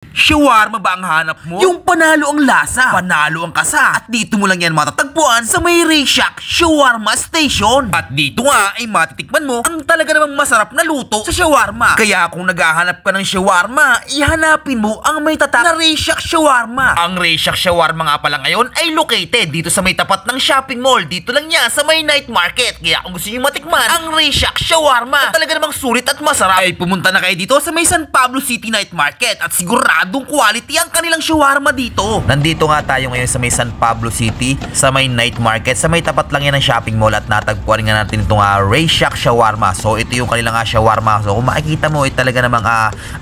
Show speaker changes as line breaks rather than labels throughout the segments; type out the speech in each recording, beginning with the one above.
Shawarma ba ang hanap mo? Yung panalo ang lasa, panalo ang kasa. At dito mo lang yan matatagpuan sa may Rayshak Shawarma Station. At dito nga ay matitikman mo ang talaga namang masarap na luto sa shawarma. Kaya kung naghahanap ka ng shawarma, ihanapin mo ang may tatak na Rayshak Shawarma. Ang Rayshak Shawarma nga pala ngayon ay located dito sa may tapat ng shopping mall. Dito lang yan sa may night market. Kaya kung gusto nyo matikman ang Rayshak Shawarma na talaga namang sulit at masarap, ay pumunta na kayo dito sa may San Pablo City Night Market. At siguradong quality ang kanilang shawarma dito. Nandito nga tayo ngayon sa may San Pablo City, sa may night market, sa may tapat lang yan ng shopping mall, at natagpuan nga natin itong Rayshak Shawarma. So ito yung kanilang shawarma. So kung makikita mo ay talaga namang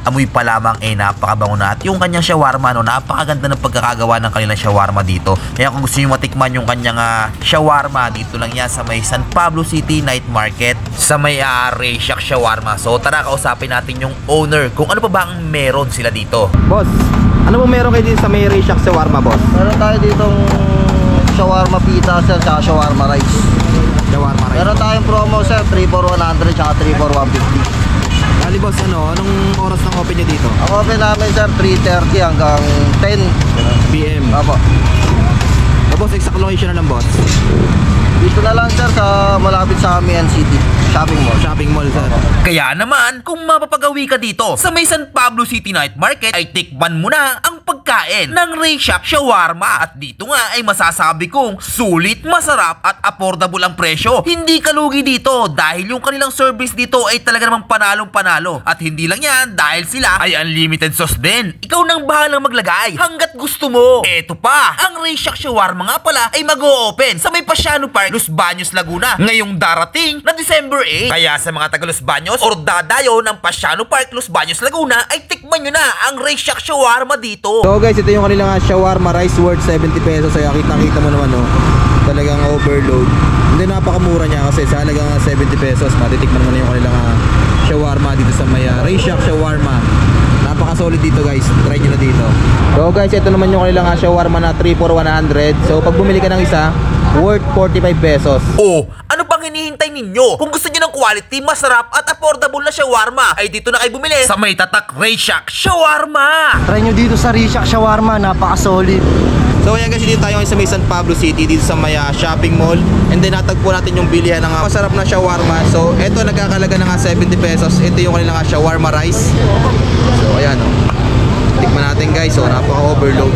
amoy pa lamang napakabango na. At yung kanyang shawarma, napakaganda ng pagkakagawa ng kanilang shawarma dito. Kaya kung gusto nyo matikman yung kanyang shawarma, dito lang yan sa may San Pablo City Night Market, sa may Rayshak Shawarma. So tara, kausapin natin yung owner kung ano pa ba ang meron sila dito.
Boss, ano pong meron kayo dito sa may Rayshak Shawarma, boss?
Meron tayo ditong shawarma pita, sir, tsaka shawarma rice.
Shawarma rice.
Meron tayong promo, sir, 3 for 100 tsaka 3 for 150.
Bali, boss, anong oras ng open nyo dito?
Ang open namin, sir, 3:30 hanggang 10
PM.
Apo.
Boss, exact location na lang, boss.
Dito na lang, sir, sa malapit sa Mian City Shopping Mall.
Shopping mall, sir.
Kaya naman, kung mapapagawi ka dito sa may San Pablo City Night Market, ay tikman mo na ang pagkain ng Rayshak Shawarma. At dito nga ay masasabi kong sulit, masarap at affordable ang presyo. Hindi ka lugi dito dahil yung kanilang service dito ay talaga namang panalong panalo. At hindi lang yan, dahil sila ay unlimited sauce din. Ikaw nang bahalang maglagay hanggat gusto mo. Eto pa, ang Rayshak Shawarma nga pala ay mag-o-open sa may Pasiano Park, Los Baños, Laguna ngayong darating na December 8. Kaya sa mga taga Los Baños or dadayo ng Pasiano Park, Los Baños, Laguna, ay tikman nyo na ang Rayshak Shawarma dito.
So guys, ito yung kanilang shawarma rice worth 70 pesos. Kaya kita mo naman, talagang overload. Hindi, napakamura niya kasi sa halagang 70 pesos matitikman mo na yung kanilang shawarma dito sa may Rayshak Shawarma. Napaka-solid dito, guys. Try nyo na dito. So guys, ito naman yung kanilang shawarma na 3 for 100. So pag bumili ka ng isa, worth 45 pesos.
Oh, ano pang hinihintay ninyo? Kung gusto niyo ng quality, masarap at affordable na shawarma, ay dito na kayo bumili sa may tatak Rayshak Shawarma.
Try nyo dito sa Rayshak Shawarma, napaka-solid.
So ayan guys, dito tayo sa may San Pablo City, dito sa may shopping mall. And then natagpo natin yung bilihan ng masarap na shawarma. So ito nagkakalaga ng 70 pesos. Ito yung kanilang shawarma rice. So ayan, tikman natin guys. So napaka-overload.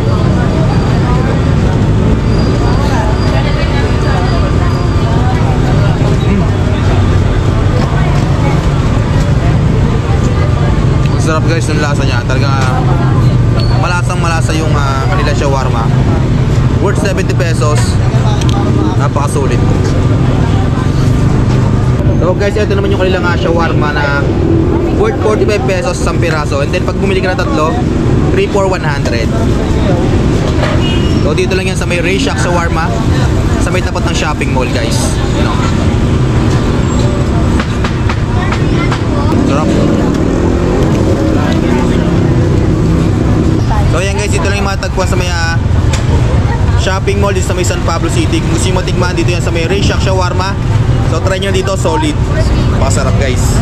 Sarap guys ng lasa niya. Talaga malasang malasa yung kanila shawarma. Worth 70 pesos. Napakasulit. So guys, ito naman yung kanilang shawarma na worth 45 pesos isang piraso. And then pag bumili ka na tatlo, 3 for 100. So dito lang yan sa may Rayshak Shawarma, sa may tapat ng shopping mall, guys. Sarap. So ayan guys, dito lang yung matagpuan sa may shopping mall dito sa may San Pablo City. Kung gusto nyo matikman, dito yan sa may Rayshak Shawarma. So try nyo dito, solid. Pasarap guys.